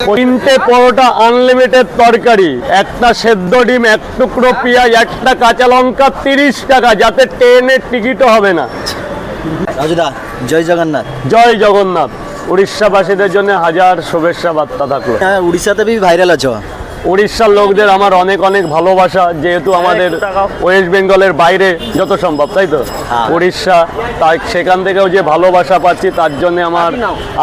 তিনটে পরোটা আনলিমিটেড তরকারি, একটা সেদ্ধ ডিম, এক টুকরো পেঁয়াজ, একটা কাঁচা লঙ্কা, 30 টাকা, যাতে ট্রেনের টিকিটও হবে না। রাজুদা জয় জগন্নাথ। জয় জগন্নাথ। উড়িষ্যাবাসীদের জন্য হাজার শুভেচ্ছা বার্তা থাকলো। হ্যাঁ উড়িষ্যাতে भी ভাইরাল আছো। উড়িষ্যার লোকদের আমার অনেক অনেক ভালোবাসা, যেহেতু আমাদের ওয়েস্ট বেঙ্গলের বাইরে যত সম্ভব, তাই তো উড়িষ্যা, তাই সেখান থেকেও যে ভালোবাসা পাচ্ছি তার জন্য আমার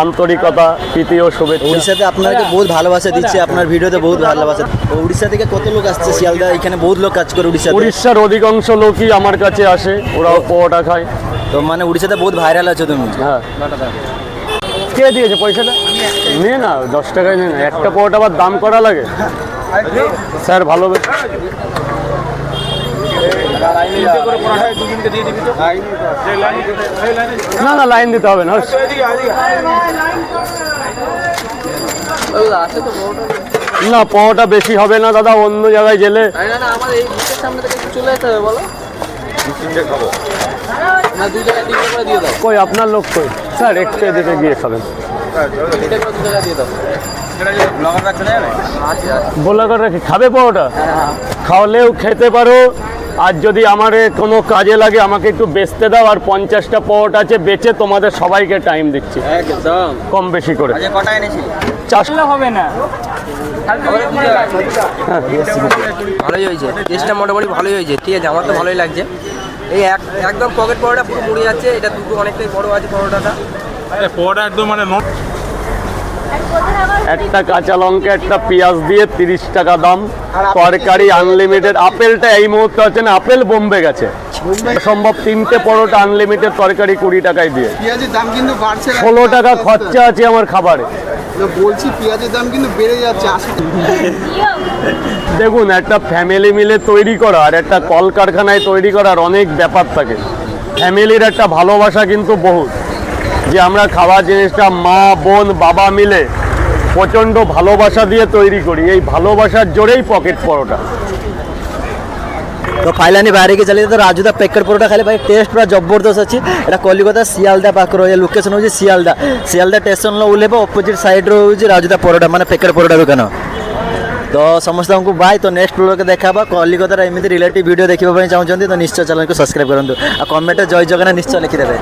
আন্তরিকতা, প্রীতি ও শুভেচ্ছা। উড়িষ্যাতে আপনাকে বহুত ভালোবাসা দিচ্ছে, আপনার ভিডিওতে বহুত ভালোবাসা। উড়িষ্যা থেকে কত লোক আসছে শিয়ালদা? এখানে বহুত লোক কাজ করে উড়িষ্যাতে। উড়িষ্যার অধিকাংশ লোকই আমার কাছে আসে, ওরাও পরোটা খায়। তো মানে উড়িষ্যাতে বহুত ভাইরাল আছো তুমি। হ্যাঁ। কে দিয়েছে পয়সাটা? নে না, 10 টাকায় নে না, একটা পরোটা আবার দাম করা লাগে। স্যার ভালো না না, লাইন দিতে হবে না। না পরোটা বেশি হবে না দাদা, অন্য জায়গায় গেলে। কই আপনার লোক কই? স্যার একটু এদিকে গিয়ে খাবেন। ব্লগার রাখি খাবে পরোটা? খাওয়ালেও খেতে পারো, আর যদি আমার কোনো কাজে লাগে আমাকে একটু বেচতে দাও। আর 50টা পরোটা আছে, বেচে তোমাদের সবাইকে টাইম দিচ্ছি কম বেশি করে। চাষটা হবে না। ভালোই হয়েছে, টেস্টটা মোটামুটি ভালোই হয়েছে, ঠিক আছে, আমার তো ভালোই লাগছে। এই একদম পকেট পরোটা পুরো মুড়ে যাচ্ছে, এটা দুটো অনেকটাই বড় আছে পরোটাটা। পরোটা একদম মানে একটা কাঁচা লঙ্কা, একটা পেঁয়াজ দিয়ে 30 টাকা দাম। তরকারি আনলিমিটেড। আপেলটা এই মুহূর্তে হচ্ছে না, আপেল বোম্বে গেছে। সম্ভব 3টে পরোটা আনলিমিটেড তরকারি 20 টাকায় দিয়ে। পেঁয়াজের দাম কিন্তু বাড়ছে, 16 টাকা খরচা আছে আমার খাবারে। বলছি পেঁয়াজের দাম কিন্তু বেড়ে যাচ্ছে। দেখুন, একটা ফ্যামিলি মিলে তৈরি করা আর একটা কলকারখানায় তৈরি করার অনেক ব্যাপার থাকে। ফ্যামিলির একটা ভালোবাসা কিন্তু বহুত, যে আমরা খাওয়ার জিনিসটা মা বোন বাবা মিলে প্রচণ্ড ভালোবাসা দিয়ে তৈরি করি। এই ভালোবাসার জোরেই পকেট পরোটা। তো ফাইলানি বাইরে গিয়ে চালিয়ে তো রাজুদা পেকেট পরোটা খাইলে ভাই টেস্ট পুরা জবরদস্ত ଅଛି। এটা কলিকতা শিয়ালদা ପାଖରେ ଏ ଲୋକେସନ୍ ହେଉଛି ଶିଆଲଦା। ଶିଆଲଦା ଷ୍ଟେସନ୍ର ଓହ୍ଲେଇବ, ଅପୋଜିଟ୍ ସାଇଡ଼୍ରେ ହେଉଛି ରାଜୁଦା ପରୋଟା, ମାନେ ପ୍ୟାକେଟ୍ ପରୋଟା ଦୋକାନ। ତ ସମସ୍ତଙ୍କୁ ବାଏ। ତ ନେକ୍ସଟ ବ୍ଲଗ୍ରେ ଦେଖା ହେବା। କଲିକତାର ଏମିତି ରିଲେଟିଭ୍ ଭିଡ଼ିଓ ଦେଖିବା ପାଇଁ ଚାହୁଁଛନ୍ତି ତ ନିଶ୍ଚୟ ଚ୍ୟାନେଲକୁ ସବସ୍କ୍ରାଇବ୍ କରନ୍ତୁ, ଆଉ କମେଣ୍ଟରେ ଜୟ ଜଗନ୍ନାଥ ନିଶ୍ଚୟ ଲେଖିଦେବେ।